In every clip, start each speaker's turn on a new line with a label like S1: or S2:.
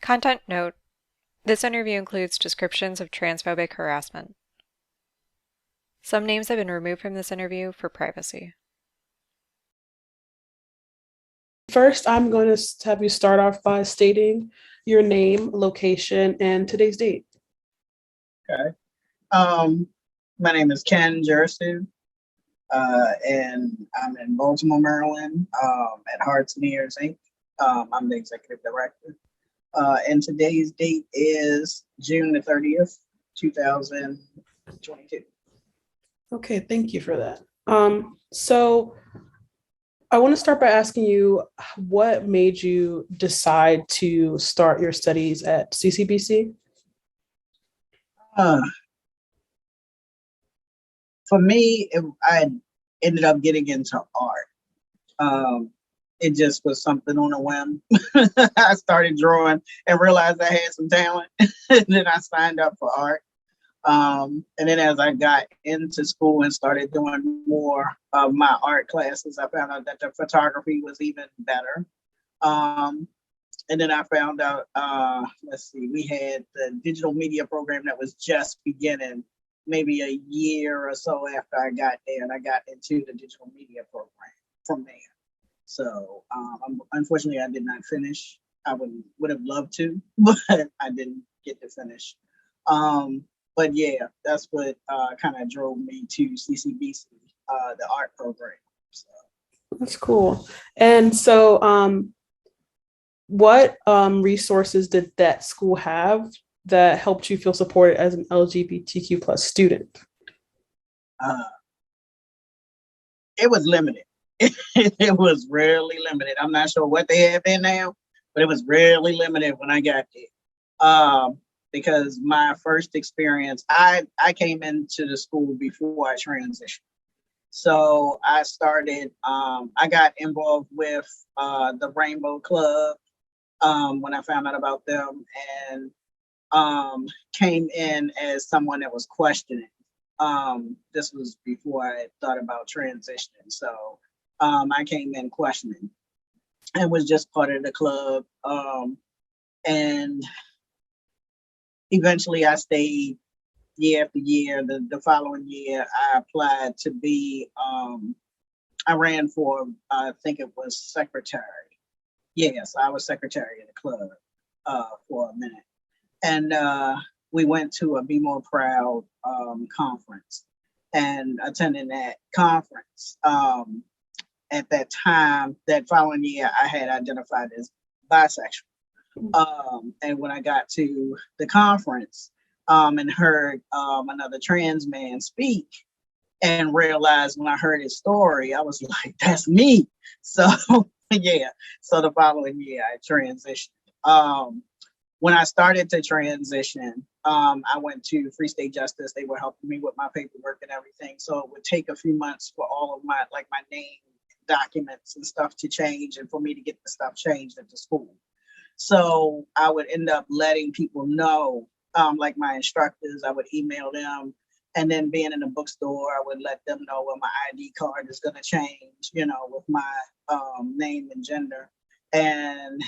S1: Content note: this interview includes descriptions of transphobic harassment. Some names have been removed from this interview for privacy.
S2: First, I'm going to have you start off by stating your name, location, and today's date.
S3: Okay. My name is Ken Jiretsu, and I'm in Baltimore, Maryland, at Hearts and Ears Inc. I'm the executive director. And today's date is June the 30th, 2022.
S2: Okay, thank you for that. So I want to start by asking you what made you decide to start your studies at CCBC?
S3: Uh, for me, I ended up getting into art. It just was something on a whim. I started drawing and realized I had some talent. And then I signed up for art. And then as I got into school and started doing more of my art classes, I found out that the photography was even better. And then I found out, we had the digital media program that was just beginning maybe a year or so after I got there, and I got into the digital media program from there. So unfortunately, I did not finish. I would have loved to, but I didn't get to finish. But yeah, that's what kind of drove me to CCBC, the art program. So.
S2: That's cool. And so what resources did that school have that helped you feel supported as an LGBTQ plus student?
S3: It was limited. It was really limited. I'm not sure what they have there now, but it was really limited when I got there. Because my first experience, I came into the school before I transitioned. So I started, I got involved with the Rainbow Club when I found out about them, and came in as someone that was questioning. This was before I thought about transitioning. So I came in questioning and was just part of the club. And eventually I stayed year after year. The following year, I applied to be, I ran for, I think it was secretary. Yes, I was secretary of the club for a minute. And we went to a Be More Proud conference, and attending that conference. At that time, that following year, I had identified as bisexual. And when I got to the conference and heard another trans man speak, and realized when I heard his story, I was like, that's me. So yeah, so the following year I transitioned. When I started to transition, I went to Free State Justice. They were helping me with my paperwork and everything. So it would take a few months for all of my name, documents and stuff to change, and for me to get the stuff changed at the school. So I would end up letting people know, like my instructors, I would email them. And then being in the bookstore, I would let them know when my ID card is going to change, with my name and gender. And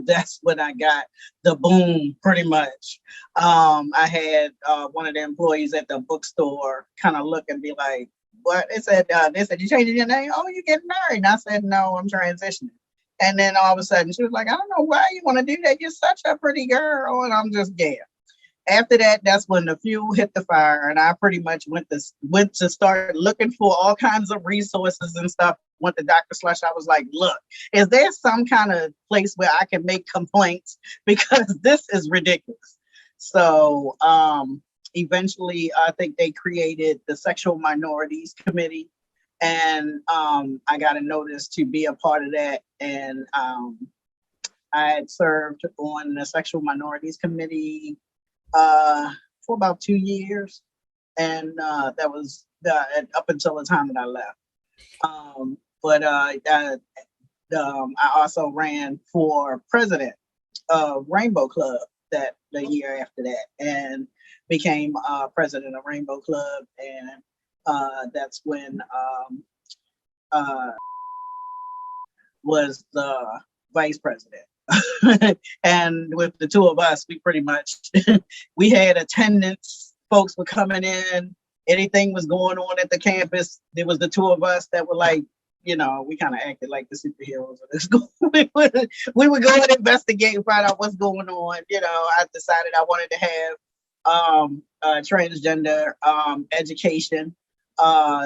S3: that's when I got the boom, pretty much. I had one of the employees at the bookstore kind of look and be like, what? They said, you changing your name? Oh, you getting married? And I said, no, I'm transitioning. And then all of a sudden she was like, I don't know why you want to do that. You're such a pretty girl. And I'm just, yeah. After that, that's when the fuel hit the fire, and I pretty much went to start looking for all kinds of resources and stuff. Went to Dr. Slush. I was like, look, is there some kind of place where I can make complaints? Because this is ridiculous. So eventually, I think they created the Sexual Minorities Committee, and I got a notice to be a part of that. And I had served on the Sexual Minorities Committee for about 2 years, and that was up until the time that I left. But I also ran for president of Rainbow Club that the year after that, and became president of Rainbow Club, and that's when was the vice president. And with the two of us, we pretty much, we had attendance, folks were coming in, anything was going on at the campus. There was the two of us that were like, you know, we kind of acted like the superheroes of this school. We would go and investigate and find out what's going on. You know, I decided I wanted to have transgender education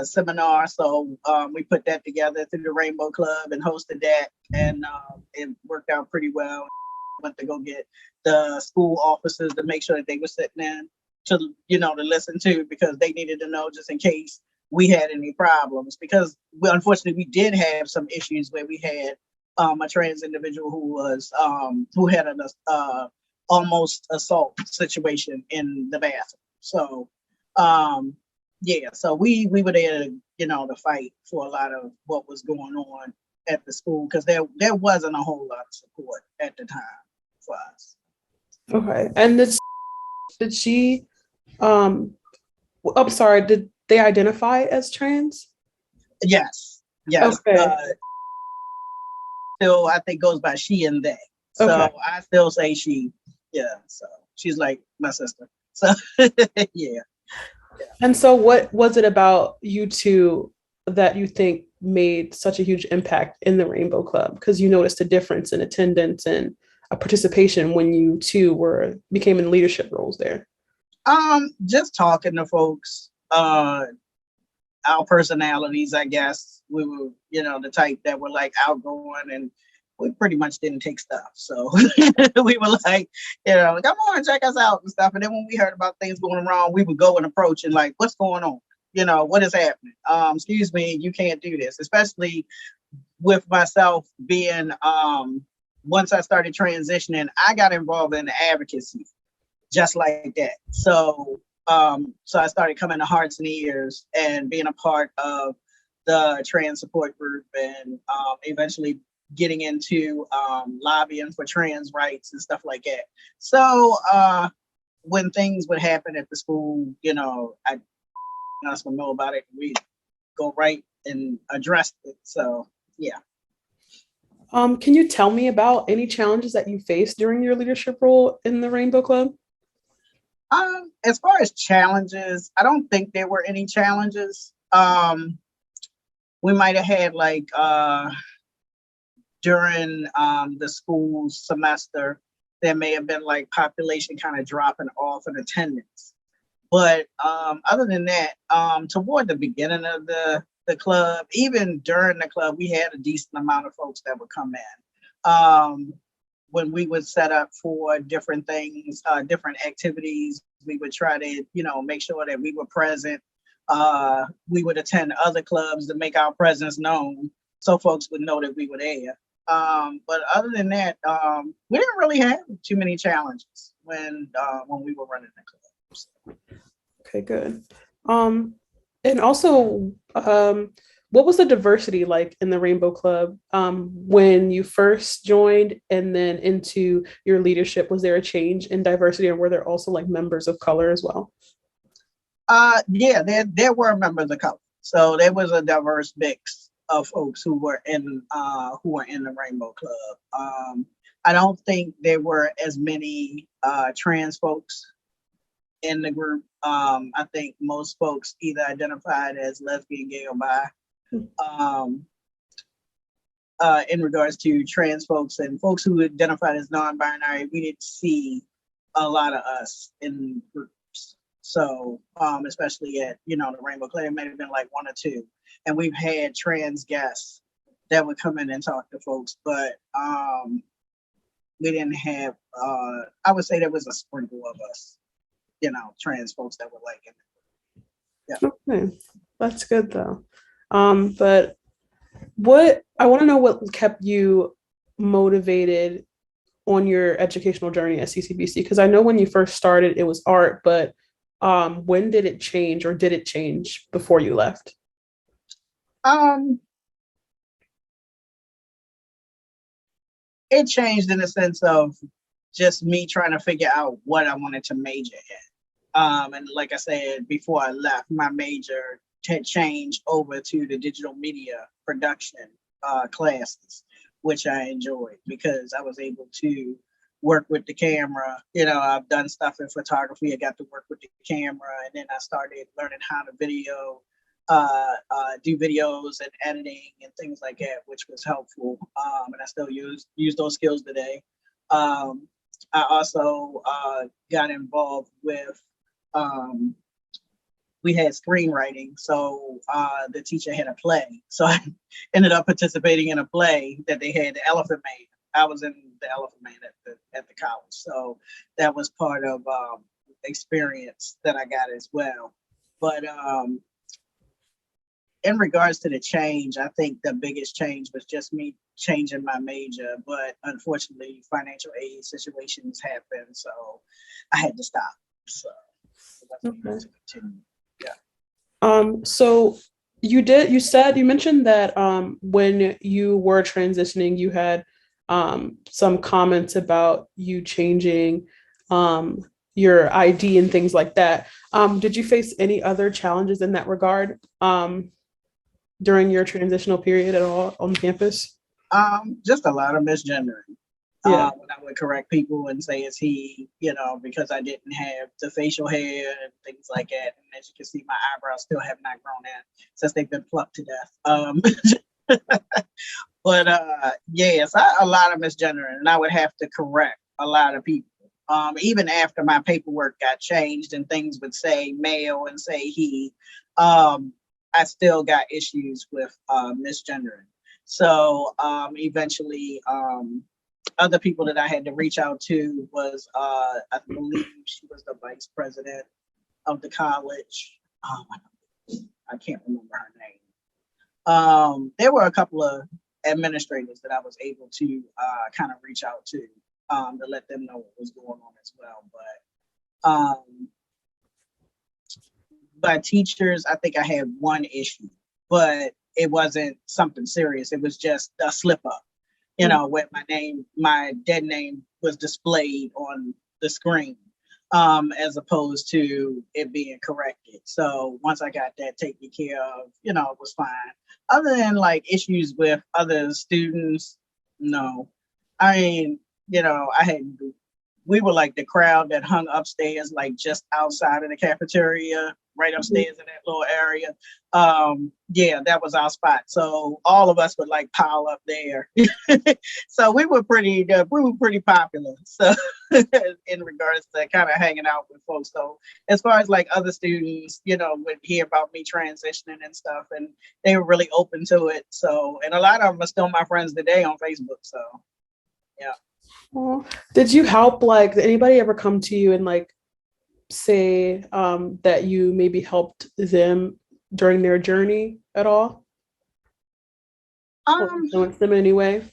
S3: seminar. So we put that together through the Rainbow Club and hosted that, and it worked out pretty well. Went to go get the school officers to make sure that they were sitting in to, you know, to listen to, because they needed to know just in case we had any problems, because unfortunately we did have some issues where we had a trans individual who was who had an almost assault situation in the bathroom. So yeah, so we were there to, you know, to fight for a lot of what was going on at the school, because there wasn't a whole lot of support at the time for us.
S2: Okay. And did she I'm sorry, did they identify as trans?
S3: Yes.
S2: Okay.
S3: Still, I think goes by she and they. So
S2: Okay.
S3: I still say she. Yeah. So she's like my sister. So yeah.
S2: And so what was it about you two that you think made such a huge impact in the Rainbow Club? Because you noticed a difference in attendance and participation when you two became in leadership roles there.
S3: Just talking to folks, our personalities, I guess. We were, you know, the type that were like outgoing, and we pretty much didn't take stuff. So we were like, you know, come on, check us out and stuff. And then when we heard about things going wrong, we would go and approach and like, what's going on? You know, what is happening? Excuse me, you can't do this. Especially with myself being, once I started transitioning, I got involved in the advocacy just like that. So I started coming to Hearts and Ears and being a part of the trans support group, and eventually getting into lobbying for trans rights and stuff like that. So when things would happen at the school, you know, us would know about it. We go right and address it. So yeah.
S2: Can you tell me about any challenges that you faced during your leadership role in the Rainbow Club?
S3: As far as challenges, I don't think there were any challenges. We might have had like during the school semester, there may have been like population kind of dropping off in attendance. But other than that, toward the beginning of the club, even during the club, we had a decent amount of folks that would come in. When we would set up for different things, different activities, we would try to, you know, make sure that we were present. We would attend other clubs to make our presence known so folks would know that we were there. But other than that, we didn't really have too many challenges when we were running the clubs.
S2: Okay, good. And also, what was the diversity like in the Rainbow Club when you first joined, and then into your leadership? Was there a change in diversity, and were there also like members of color as well?
S3: Yeah, there were members of color. So there was a diverse mix of folks who were in the Rainbow Club. I don't think there were as many trans folks in the group. I think most folks either identified as lesbian, gay, or bi. In regards to trans folks and folks who identified as non-binary, we didn't see a lot of us in groups. So especially at, you know, the Rainbow Club, it may have been like one or two. And we've had trans guests that would come in and talk to folks, but we didn't have, I would say there was a sprinkle of us, you know, trans folks that were like it. Yeah.
S2: Okay, that's good though. But I want to know what kept you motivated on your educational journey at CCBC, because I know when you first started it was art, but when did it change, or did it change before you left?
S3: It changed in the sense of just me trying to figure out what I wanted to major in. And like I said, before I left, my major had changed over to the digital media production classes, which I enjoyed because I was able to work with the camera. I've done stuff in photography. I got to work with the camera, and then I started learning how to do videos and editing and things like that, which was helpful. And I still use those skills today. I also got involved with, we had screenwriting. So the teacher had a play. So I ended up participating in a play that they had, The Elephant Man. I was in The Elephant Man at the college. So that was part of experience that I got as well. But in regards to the change, I think the biggest change was just me changing my major. But unfortunately, financial aid situations happened. So I had to stop. So that's what to continue. Yeah.
S2: So you mentioned that when you were transitioning, you had some comments about you changing your ID and things like that. Did you face any other challenges in that regard during your transitional period at all on campus?
S3: Just a lot of misgendering.
S2: Yeah.
S3: When I would correct people and say it's he, because I didn't have the facial hair and things like that. And as you can see, my eyebrows still have not grown in since they've been plucked to death. But yes, a lot of misgendering, and I would have to correct a lot of people. Even after my paperwork got changed and things would say male and say he, I still got issues with misgendering. So eventually, other people that I had to reach out to was, I believe she was the vice president of the college. I can't remember her name. There were a couple of administrators that I was able to kind of reach out to let them know what was going on as well. But by teachers, I think I had one issue, but it wasn't something serious. It was just a slip up, where my dead name was displayed on the screen, as opposed to it being corrected. So once I got that taken care of, it was fine. Other than like issues with other students, no. I mean, we were like the crowd that hung upstairs, like just outside of the cafeteria, right upstairs in that little area. Yeah, that was our spot. So all of us would like pile up there. So we were pretty popular. So in regards to kind of hanging out with folks. So as far as like other students, would hear about me transitioning and stuff, and they were really open to it. So, and a lot of them are still my friends today on Facebook. So, yeah.
S2: Well, did you help, did anybody ever come to you and say that you maybe helped them during their journey at all? Or influenced them in any way?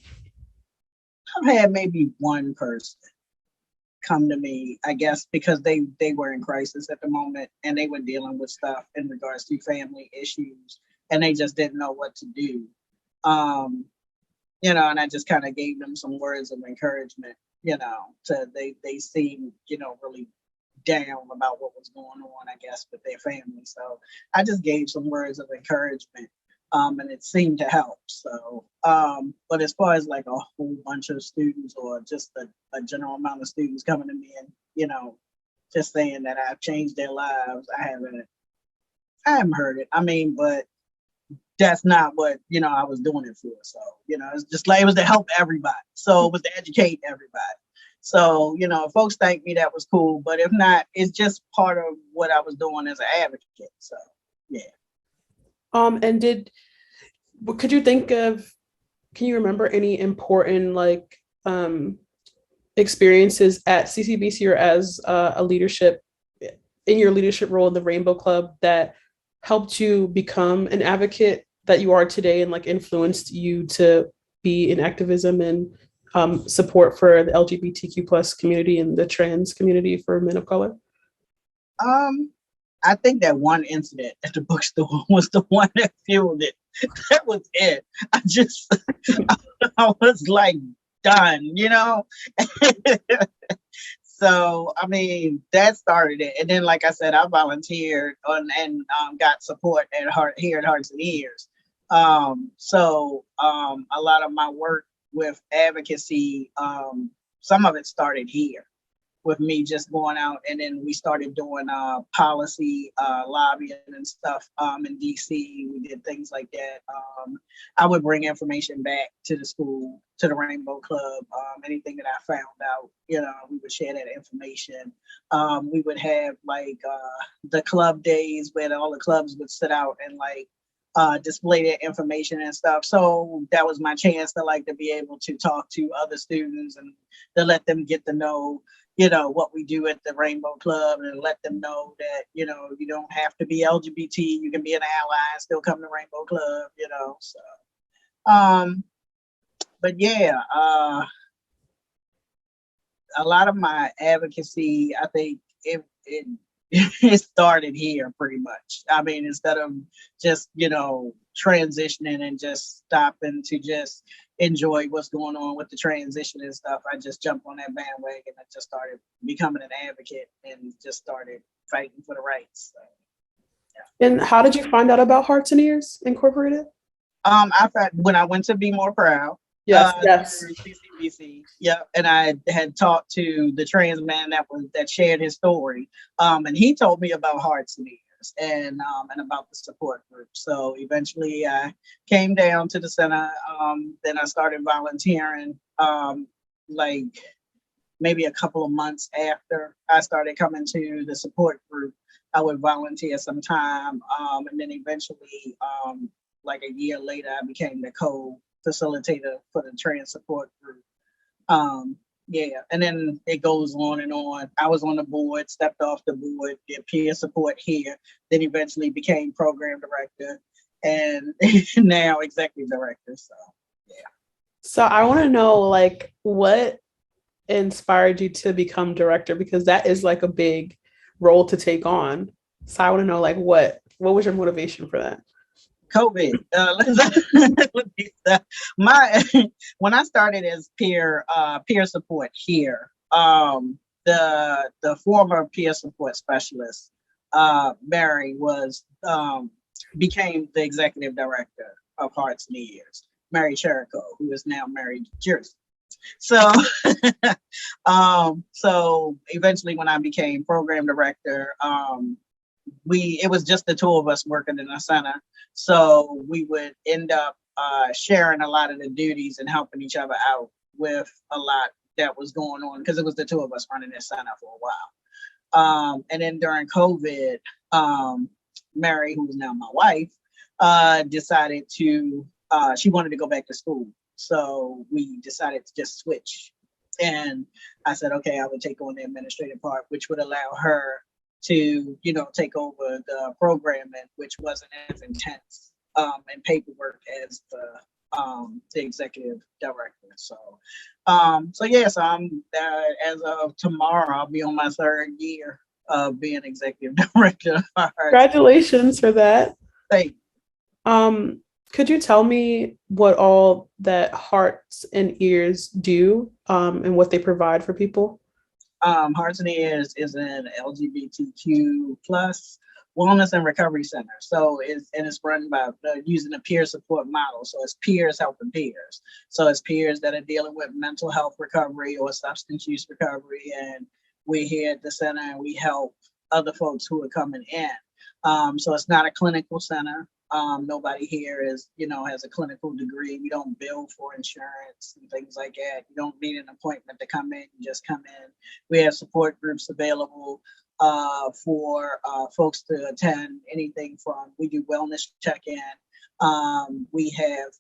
S3: I've had maybe one person come to me, I guess, because they were in crisis at the moment and they were dealing with stuff in regards to family issues and they just didn't know what to do. And I just kind of gave them some words of encouragement, they seemed, really down about what was going on, I guess, with their family. So I just gave some words of encouragement, and it seemed to help. So, but as far as like a whole bunch of students or just a general amount of students coming to me and, just saying that I've changed their lives, I haven't heard it. I mean, but that's not what, I was doing it for. So, it's just like, it was to help everybody. So it was to educate everybody. So, if folks thank me, that was cool. But if not, it's just part of what I was doing as an advocate. So, yeah.
S2: And can you remember any important experiences at CCBC or as in your leadership role in the Rainbow Club that helped you become an advocate that you are today and influenced you to be in activism and support for the LGBTQ plus community and the trans community for men of color?
S3: I think that one incident at the bookstore was the one that fueled it. That was it. I was like done, So, I mean, that started it. And then, like I said, I volunteered and got support here at Hearts and Ears. So a lot of my work with advocacy, some of it started here with me just going out, and then we started doing policy lobbying and stuff in DC. We did things like that. I would bring information back to the school, to the Rainbow Club. Anything that I found out, we would share that information. We would have like the club days where all the clubs would sit out and like display their information and stuff. So that was my chance to be able to talk to other students and to let them get to know what we do at the Rainbow Club, and let them know that, you don't have to be LGBT, you can be an ally and still come to Rainbow Club, so. But yeah, a lot of my advocacy, I think it it started here pretty much. I mean, instead of just, transitioning and just stopping to just enjoy what's going on with the transition and stuff, I just jumped on that bandwagon and just started becoming an advocate and just started fighting for the rights. So, yeah.
S2: And how did you find out about Hearts and Ears Incorporated?
S3: I found when I went to Be More Proud.
S2: Yes.
S3: CCBC. Yeah, and I had talked to the trans man that shared his story, and he told me about Hearts and Ears and about the support group. So eventually, I came down to the center. Then I started volunteering. Like maybe a couple of months after I started coming to the support group, I would volunteer sometime, and then eventually, like a year later, I became the co-facilitator for the trans support group. And then it goes on and on. I was on the board, stepped off the board, did peer support here, then eventually became program director, and now executive director. So, yeah.
S2: So I want to know, what inspired you to become director, because that is like a big role to take on. So I want to know, what was your motivation for that?
S3: COVID. When I started as peer support here, the former peer support specialist, Mary, became the executive director of Hearts and Ears, Mary Jericho, who is now Mary Jiretsu. So, so eventually, when I became program director, it was just the two of us working in the center. So we would end up sharing a lot of the duties and helping each other out with a lot that was going on, because it was the two of us running this center for a while. And then during COVID, Mary, who is now my wife, decided she wanted to go back to school. So we decided to just switch. And I said, okay, I would take on the administrative part, which would allow her to, take over the programming, which wasn't as intense and paperwork as the executive director. So I'm as of tomorrow, I'll be on my third year of being executive director.
S2: Congratulations for that.
S3: Thank
S2: you. Could you tell me what all that Hearts and Ears do and what they provide for people?
S3: Hearts and Ears is an LGBTQ plus wellness and recovery center. So it's run by using a peer support model. So it's peers helping peers. So it's peers that are dealing with mental health recovery or substance use recovery. And we're here at the center and we help other folks who are coming in. So it's not a clinical center. Nobody here has a clinical degree. We don't bill for insurance and things like that. You don't need an appointment to come in. You just come in. We have support groups available for folks to attend. Anything from, we do wellness check-in. We have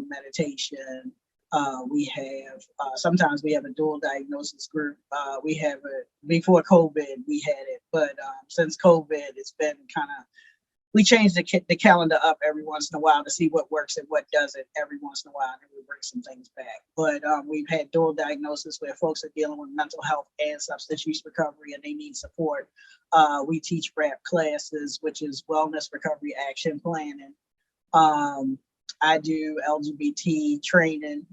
S3: meditation. We have sometimes we have a dual diagnosis group. We have it before COVID. We had it, but since COVID, it's been kind of. We change the calendar up every once in a while to see what works and what doesn't every once in a while, and we bring some things back. But we've had dual diagnosis where folks are dealing with mental health and substance use recovery and they need support. We teach RAP classes, which is wellness recovery action planning. I do LGBT training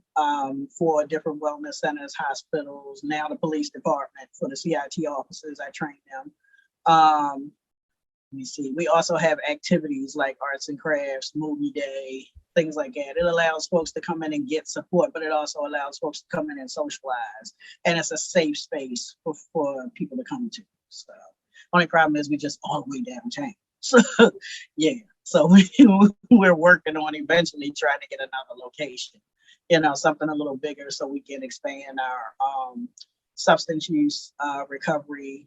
S3: for different wellness centers, hospitals, now the police department. For the CIT officers, I train them. Let me see. We also have activities like arts and crafts, movie day, things like that. It allows folks to come in and get support, but it also allows folks to come in and socialize. And it's a safe space for people to come to. So only problem is we just all the way downtown. So yeah. So we're working on eventually trying to get another location, something a little bigger so we can expand our substance use recovery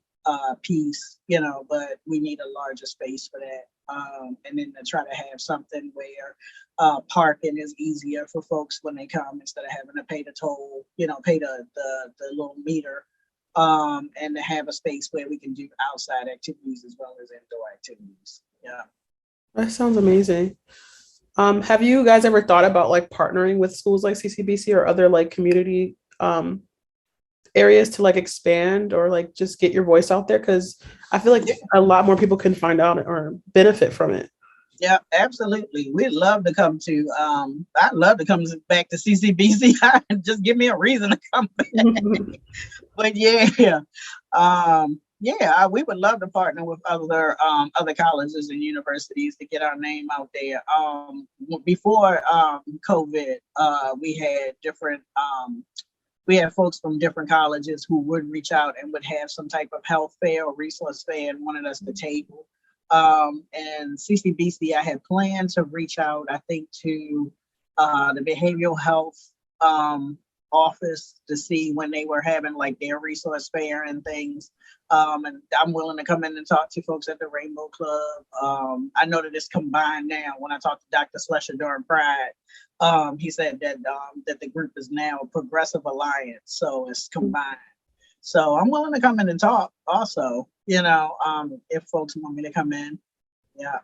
S3: piece, but we need a larger space for that. And then to try to have something where parking is easier for folks when they come instead of having to pay the toll, pay the little meter, and to have a space where we can do outside activities as well as indoor activities. Yeah.
S2: That sounds amazing. Have you guys ever thought about like partnering with schools like CCBC or other like community areas to like expand or like just get your voice out there? Because I feel like a lot more people can find out or benefit from it.
S3: Yeah, absolutely. We'd love to come to, I'd love to come back to CCBC. Just give me a reason to come back. But yeah, we would love to partner with other colleges and universities to get our name out there. Before COVID, we had folks from different colleges who would reach out and would have some type of health fair or resource fair and wanted us to table. And CCBC, I had planned to reach out, I think, to the behavioral health office to see when they were having like their resource fair and things. And I'm willing to come in and talk to folks at the Rainbow Club. I know that it's combined now. When I talked to Dr. Slusher during Pride, he said that the group is now a Progressive Alliance, so it's combined. So I'm willing to come in and talk also, if folks want me to come in. Yeah.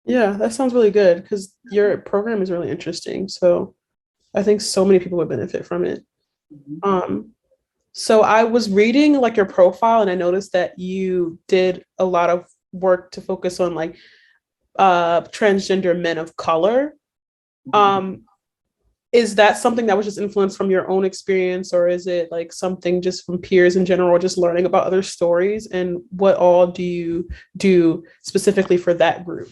S2: Yeah, that sounds really good because your program is really interesting. So I think so many people would benefit from it.
S3: Mm-hmm.
S2: So I was reading like your profile and I noticed that you did a lot of work to focus on like transgender men of color. Is that something that was just influenced from your own experience, or is it like something just from peers in general, or just learning about other stories? And what all do you do specifically for that group?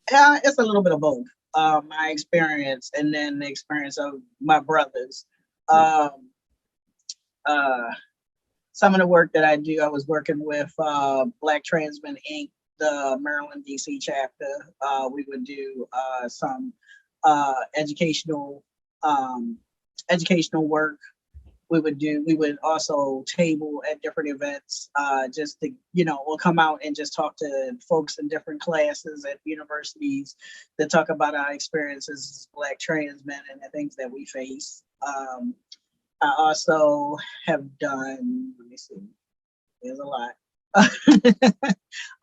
S3: It's a little bit of both. My experience and then the experience of my brothers. Some of the work that I do, I was working with Black Trans Men Inc., the Maryland, DC chapter. We would do some educational work. We would also table at different events, just to, we'll come out and just talk to folks in different classes at universities that talk about our experiences as Black trans men and the things that we face. I also have done, let me see, there's a lot.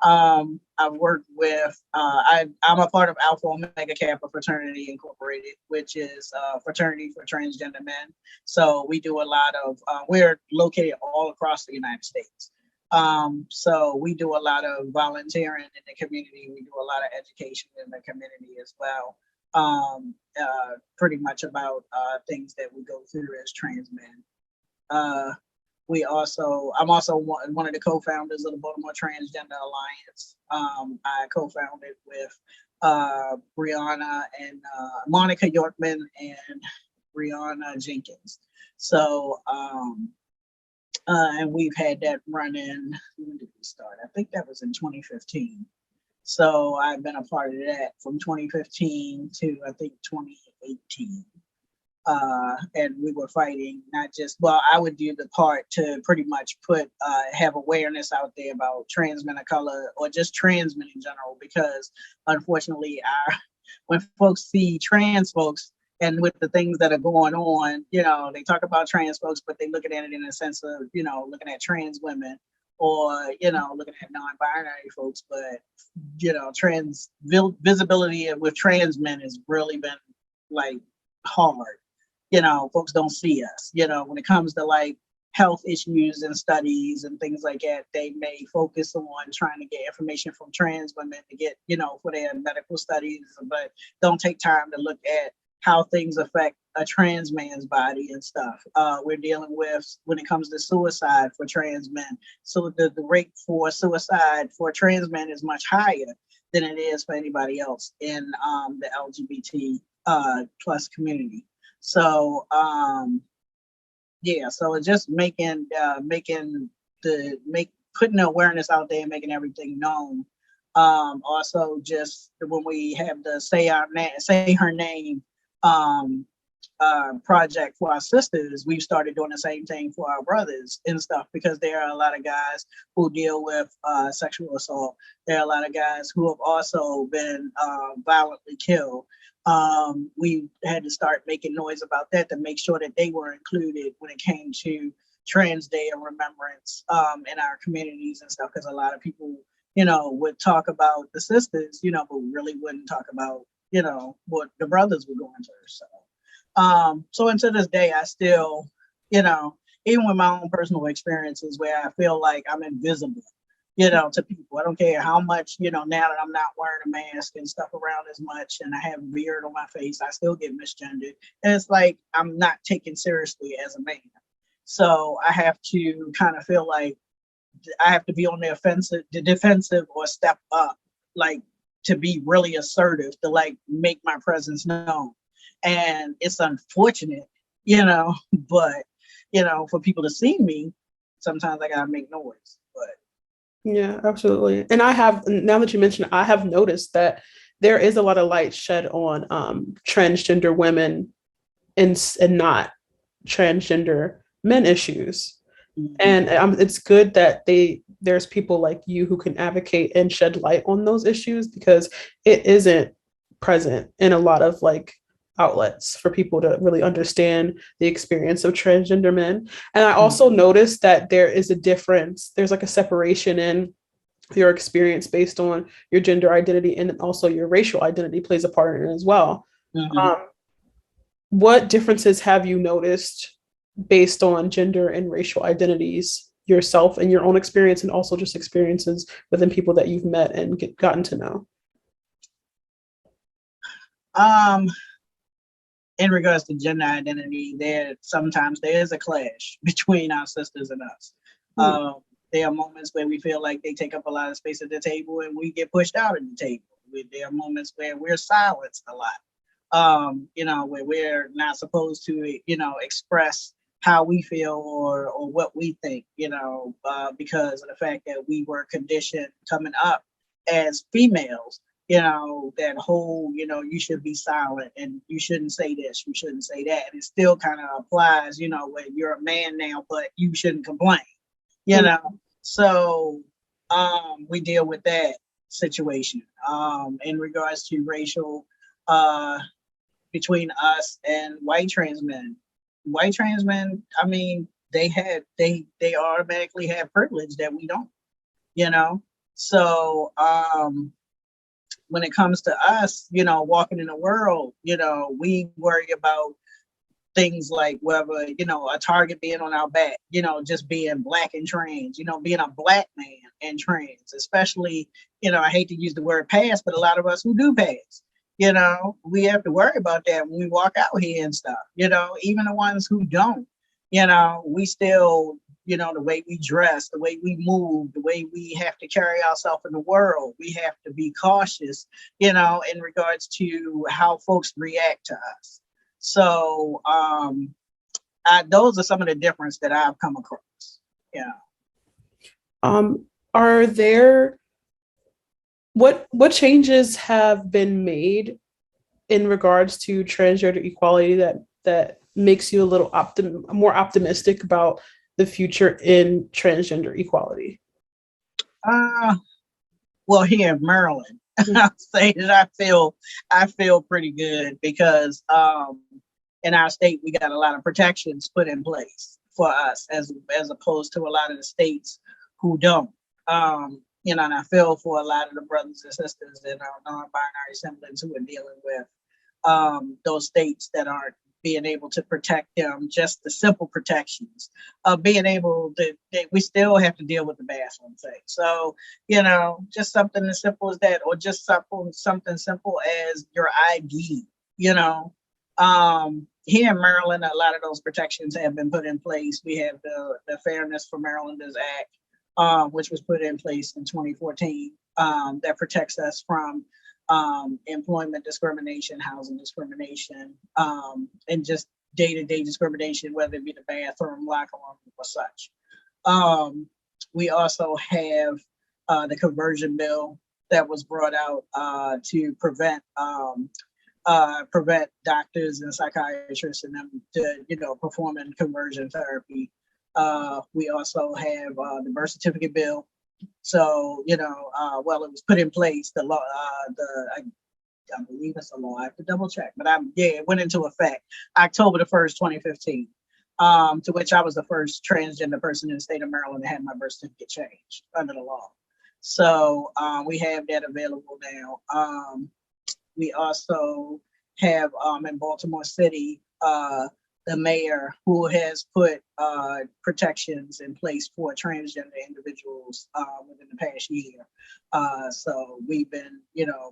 S3: I've worked with, I'm a part of Alpha Omega Kappa Fraternity Incorporated, which is a fraternity for transgender men. So we do a lot of, we're located all across the United States. So we do a lot of volunteering in the community. We do a lot of education in the community as well. Pretty much about things that we go through as trans men. I'm also one of the co-founders of the Baltimore Transgender Alliance. I co-founded with Brianna and Monica Yorkman and Brianna Jenkins. So, and we've had that running, when did we start? I think that was in 2015. So I've been a part of that from 2015 to I think 2018. And we were fighting not just, I would do the part to pretty much have awareness out there about trans men of color or just trans men in general, because unfortunately when folks see trans folks and with the things that are going on, they talk about trans folks, but they look at it in a sense of, looking at trans women or, looking at non-binary folks, but, trans visibility with trans men has really been like hard. Folks don't see us, when it comes to like health issues and studies and things like that, they may focus on trying to get information from trans women to get, for their medical studies, but don't take time to look at how things affect a trans man's body and stuff. We're dealing with, when it comes to suicide for trans men. So the rate for suicide for trans men is much higher than it is for anybody else in the LGBT plus community. So yeah, so it's just putting the awareness out there and making everything known. Also, just when we have the say her name project for our sisters, we've started doing the same thing for our brothers and stuff, because there are a lot of guys who deal with sexual assault. There are a lot of guys who have also been violently killed. We had to start making noise about that to make sure that they were included when it came to Trans Day of Remembrance in our communities and stuff, because a lot of people, would talk about the sisters, but really wouldn't talk about, what the brothers were going through. So until this day, I still, even with my own personal experiences where I feel like I'm invisible, to people. I don't care how much, now that I'm not wearing a mask and stuff around as much and I have a beard on my face, I still get misgendered. And it's like I'm not taken seriously as a man. So I have to kind of feel like I have to be on the defensive or step up, like to be really assertive, to like make my presence known. And it's unfortunate, but, for people to see me, sometimes I gotta make noise. But
S2: yeah, absolutely. And now that you mentioned it, I have noticed that there is a lot of light shed on transgender women and not transgender men issues. Mm-hmm. And it's good that there's people like you who can advocate and shed light on those issues, because it isn't present in a lot of like outlets for people to really understand the experience of transgender men. And I also noticed that there is a difference. There's like a separation in your experience based on your gender identity, and also your racial identity plays a part in it as well. Mm-hmm. What differences have you noticed based on gender and racial identities yourself and your own experience, and also just experiences within people that you've met and gotten to know?
S3: In regards to gender identity, sometimes there is a clash between our sisters and us. There are moments where we feel like they take up a lot of space at the table and we get pushed out of the table. There are moments where we're silenced a lot, where we're not supposed to, express how we feel or what we think, because of the fact that we were conditioned coming up as females, that whole, you should be silent and you shouldn't say this, you shouldn't say that. And it still kind of applies, when you're a man now, but you shouldn't complain, So we deal with that situation. In regards to racial, between us and white trans men, I mean, they automatically have privilege that we don't, So when it comes to us, walking in the world, we worry about things like whether, a target being on our back, just being black and trans, being a black man and trans, especially, I hate to use the word pass, but a lot of us who do pass, we have to worry about that when we walk out here and stuff, even the ones who don't, we still, the way we dress, the way we move, the way we have to carry ourselves in the world, we have to be cautious, in regards to how folks react to us. So those are some of the differences that I've come across.
S2: Are there what changes have been made in regards to transgender equality that makes you a little more optimistic about the future in transgender equality?
S3: Well, here in Maryland, I'll say that I feel pretty good, because in our state we got a lot of protections put in place for us as opposed to a lot of the states who don't. And I feel for a lot of the brothers and sisters and our non-binary siblings who are dealing with those states that aren't being able to protect them, just the simple protections of being able to, we still have to deal with the bathroom thing. So, just something as simple as that, or just something simple as your ID, here in Maryland, a lot of those protections have been put in place. We have the Fairness for Marylanders Act. which was put in place in 2014, that protects us from employment discrimination, housing discrimination, and just day-to-day discrimination, whether it be the bathroom, locker room, or such. We also have the conversion bill that was brought out to prevent doctors and psychiatrists and them to, performing conversion therapy. We also have the birth certificate bill. So, well, it was put in place. The law, I believe it's a law. I have to double check, but it went into effect October the 1st, 2015. To which I was the first transgender person in the state of Maryland to have my birth certificate changed under the law. So we have that available now. We also have in Baltimore City, the mayor who has put protections in place for transgender individuals within the past year. So we've been,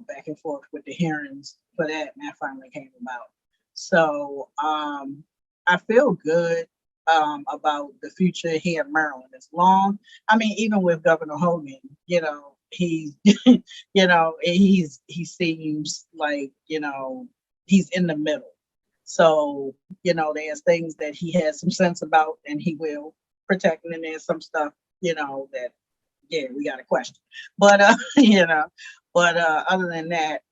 S3: back and forth with the hearings for that, and that finally came about. So I feel good about the future here in Maryland. It's long. I mean, even with Governor Hogan, he's, he seems like, he's in the middle. So, there's things that he has some sense about and he will protect, and then there's some stuff, that, we got to question. But, other than that,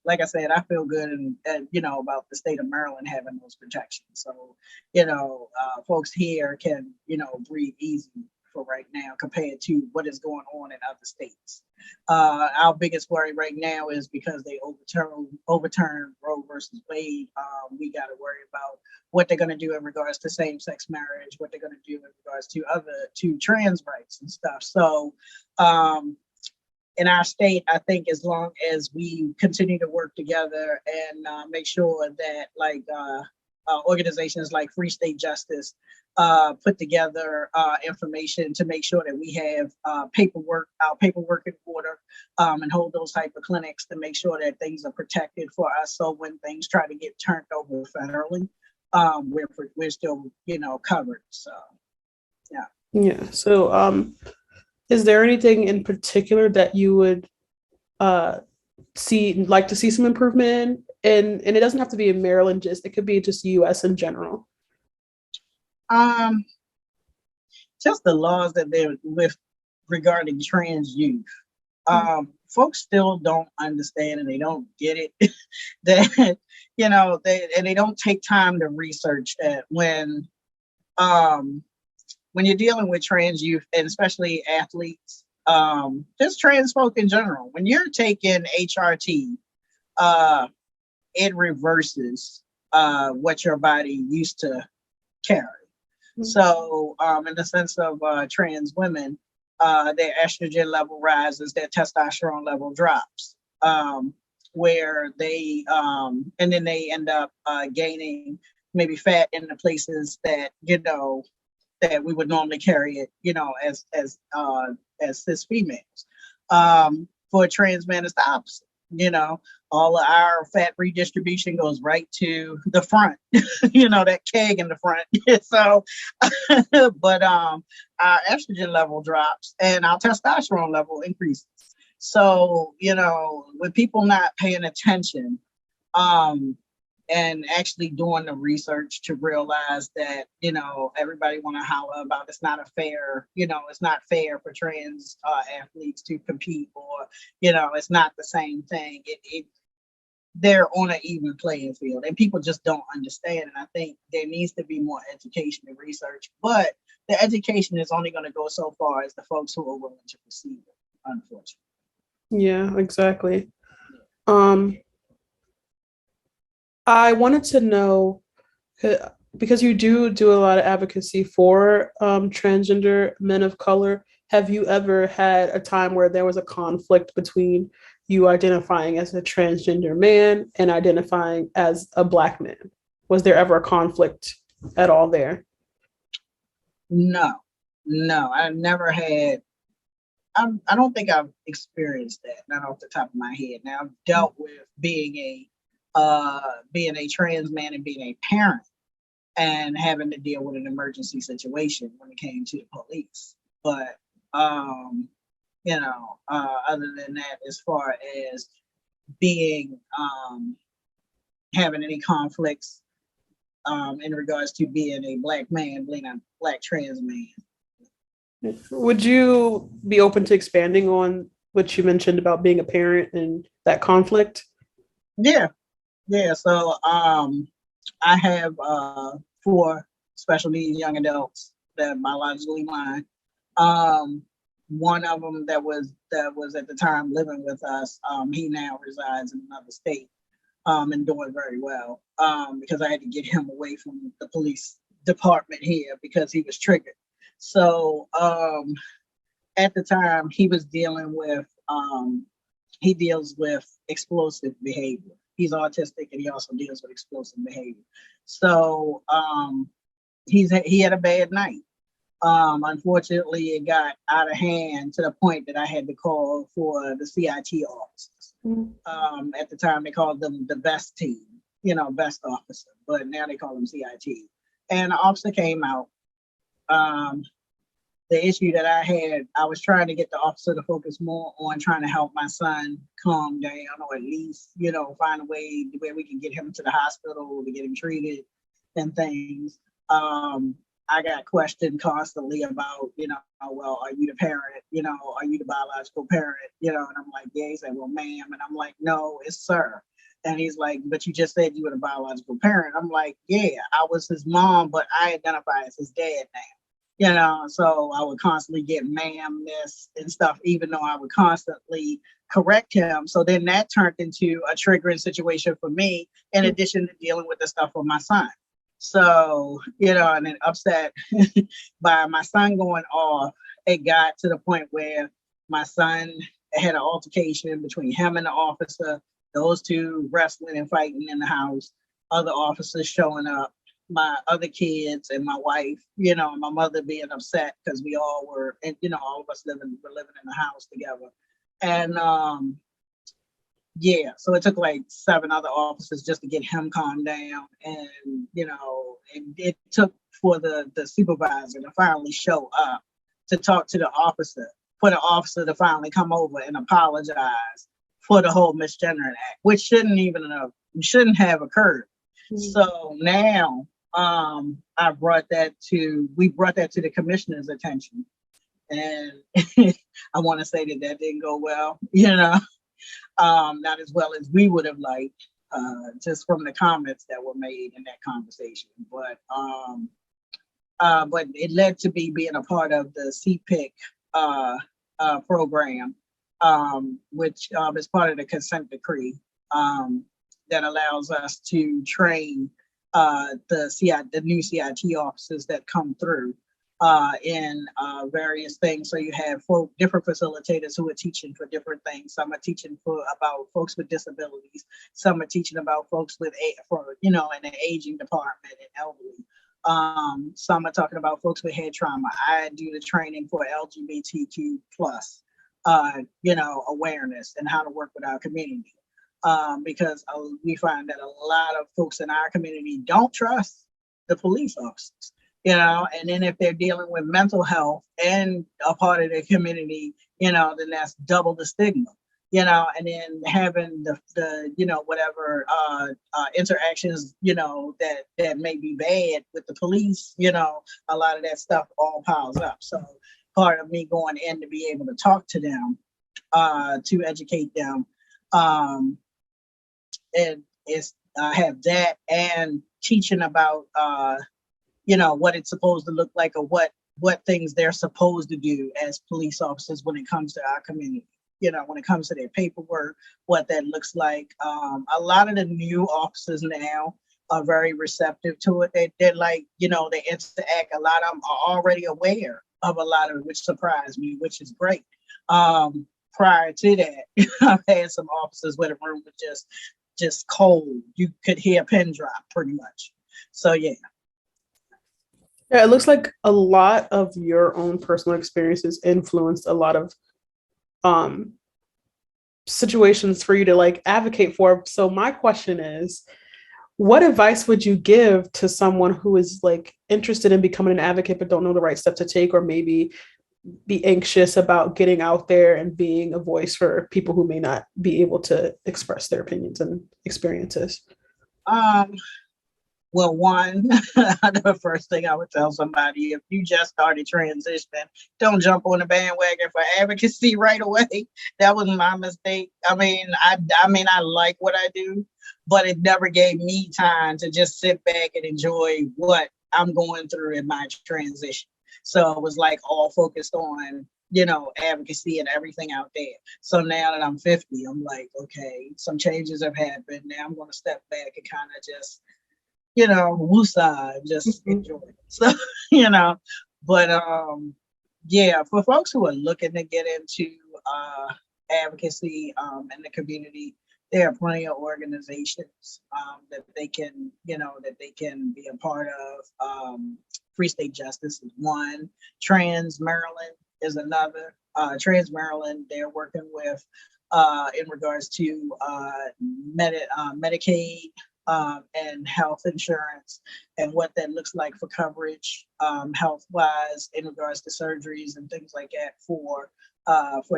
S3: like I said, I feel good and about the state of Maryland having those protections. So, folks here can, breathe easy for right now compared to what is going on in other states. Our biggest worry right now is because they overturned Roe versus Wade. We got to worry about what they're going to do in regards to same-sex marriage, what they're going to do in regards to trans rights and stuff. So, in our state, I think as long as we continue to work together and make sure that organizations like Free State Justice put together information to make sure that we have our paperwork in order, and hold those type of clinics to make sure that things are protected for us. So when things try to get turned over federally, we're still, covered. So, yeah.
S2: Yeah. So, is there anything in particular that you would like to see some improvement in? And it doesn't have to be in Maryland, it could be just US in general.
S3: Just the laws that they're with regarding trans youth. Folks still don't understand and they don't get it. That, they don't take time to research that when you're dealing with trans youth, and especially athletes, just trans folk in general, when you're taking HRT, it reverses what your body used to carry. Mm-hmm. So in the sense of trans women, their estrogen level rises, their testosterone level drops, where they, and then they end up gaining maybe fat in the places that, that we would normally carry it, as cis females. For a trans man, it's the opposite. All of our fat redistribution goes right to the front, that keg in the front. So, but our estrogen level drops and our testosterone level increases. So, with people not paying attention, and actually doing the research to realize that, everybody want to holler about it's not fair for trans athletes to compete, or, it's not the same thing. They're on an even playing field, and people just don't understand. And I think there needs to be more education and research, but the education is only going to go so far as the folks who are willing to receive it, unfortunately.
S2: Yeah, exactly. I wanted to know, because you do a lot of advocacy for transgender men of color, have you ever had a time where there was a conflict between you identifying as a transgender man and identifying as a Black man? Was there ever a conflict at all there?
S3: No, I never had. I don't think I've experienced that, not off the top of my head. Now, I've dealt with being a trans man and being a parent, and having to deal with an emergency situation when it came to the police. But other than that, as far as being having any conflicts in regards to being a Black man, being a Black trans man.
S2: Would you be open to expanding on what you mentioned about being a parent and that conflict?
S3: Yeah. So I have 4 special needs young adults that are biologically mine. One of them that was at the time living with us, he now resides in another state and doing very well because I had to get him away from the police department here because he was triggered. So at the time he was dealing with he deals with explosive behavior. He's autistic and he also deals with explosive behavior. So he had a bad night. Unfortunately, it got out of hand to the point that I had to call for the CIT officers. At the time, they called them the best team, best officer, but now they call them CIT. And the officer came out. The issue that I had, I was trying to get the officer to focus more on trying to help my son calm down, or at least, find a way where we can get him to the hospital to get him treated and things. I got questioned constantly about, well, are you the parent? Are you the biological parent? And I'm like, yeah. He said, well, ma'am. And I'm like, no, it's sir. And he's like, but you just said you were the biological parent. I'm like, yeah, I was his mom, but I identify as his dad now. So I would constantly get ma'am, miss, and stuff, even though I would constantly correct him. So then that turned into a triggering situation for me, in addition to dealing with the stuff with my son. So, and then upset by my son going off, it got to the point where my son had an altercation between him and the officer, those two wrestling and fighting in the house, other officers showing up, my other kids and my wife, my mother being upset because we all were, and all of us were living in the house together. And so it took like 7 other officers just to get him calmed down. And, it took for the supervisor to finally show up to talk to the officer, for the officer to finally come over and apologize for the whole misgendering act, which shouldn't have occurred. So now we brought that to the commissioner's attention. And I want to say that didn't go well, not as well as we would have liked, just from the comments that were made in that conversation. But it led to me being a part of the CPIC program, which is part of the consent decree that allows us to train the new CIT officers that come through in various things. So you have different facilitators who are teaching for different things. Some are teaching about folks with disabilities. Some are teaching about folks in the aging department and elderly. Some are talking about folks with head trauma. I do the training for LGBTQ plus, awareness and how to work with our community. Because we find that a lot of folks in our community don't trust the police officers. And then if they're dealing with mental health and a part of their community, then that's double the stigma, and then having the whatever interactions, that may be bad with the police, a lot of that stuff all piles up. So part of me going in to be able to talk to them, to educate them, and it's have that and teaching about, what it's supposed to look like, or what things they're supposed to do as police officers when it comes to our community, when it comes to their paperwork, what that looks like. A lot of the new officers now are very receptive to it. They're like, they interact. A lot of them are already aware of a lot of it, which surprised me, which is great. Prior to that, I've had some officers where the room was just cold. You could hear a pin drop pretty much. So, yeah.
S2: Yeah, it looks like a lot of your own personal experiences influenced a lot of situations for you to advocate for. So my question is, what advice would you give to someone who is like interested in becoming an advocate but don't know the right step to take, or maybe be anxious about getting out there and being a voice for people who may not be able to express their opinions and experiences?
S3: Um, well, one, the first thing I would tell somebody, if you just started transitioning, don't jump on the bandwagon for advocacy right away. That was my mistake. I like what I do, but it never gave me time to just sit back and enjoy what I'm going through in my transition. So it was like all focused on, advocacy and everything out there. So now that I'm 50, I'm like, okay, some changes have happened. Now I'm going to step back and kind of just, woosah, just enjoy it. So, but yeah, for folks who are looking to get into advocacy in the community, there are plenty of organizations that they can, be a part of. Free State Justice is one. Trans Maryland is another. Trans Maryland, they're working with in regards to Medicaid and health insurance and what that looks like for coverage health-wise in regards to surgeries and things like that for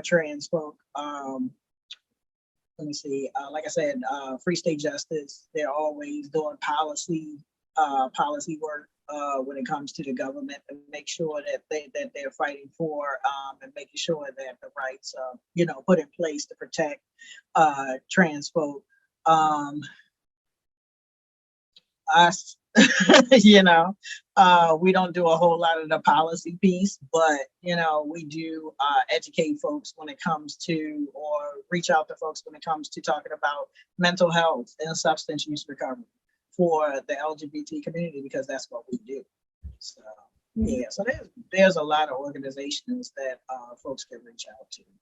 S3: trans folk. Let me see. Like I said, Free State Justice, they're always doing policy work when it comes to the government, and make sure that they're fighting for and making sure that the rights are put in place to protect trans folk. Us, we don't do a whole lot of the policy piece, but we do educate folks when it comes to, or reach out to folks when it comes to talking about mental health and substance use recovery for the LGBT community, because that's what we do. So yeah, so there's a lot of organizations that folks can reach out to.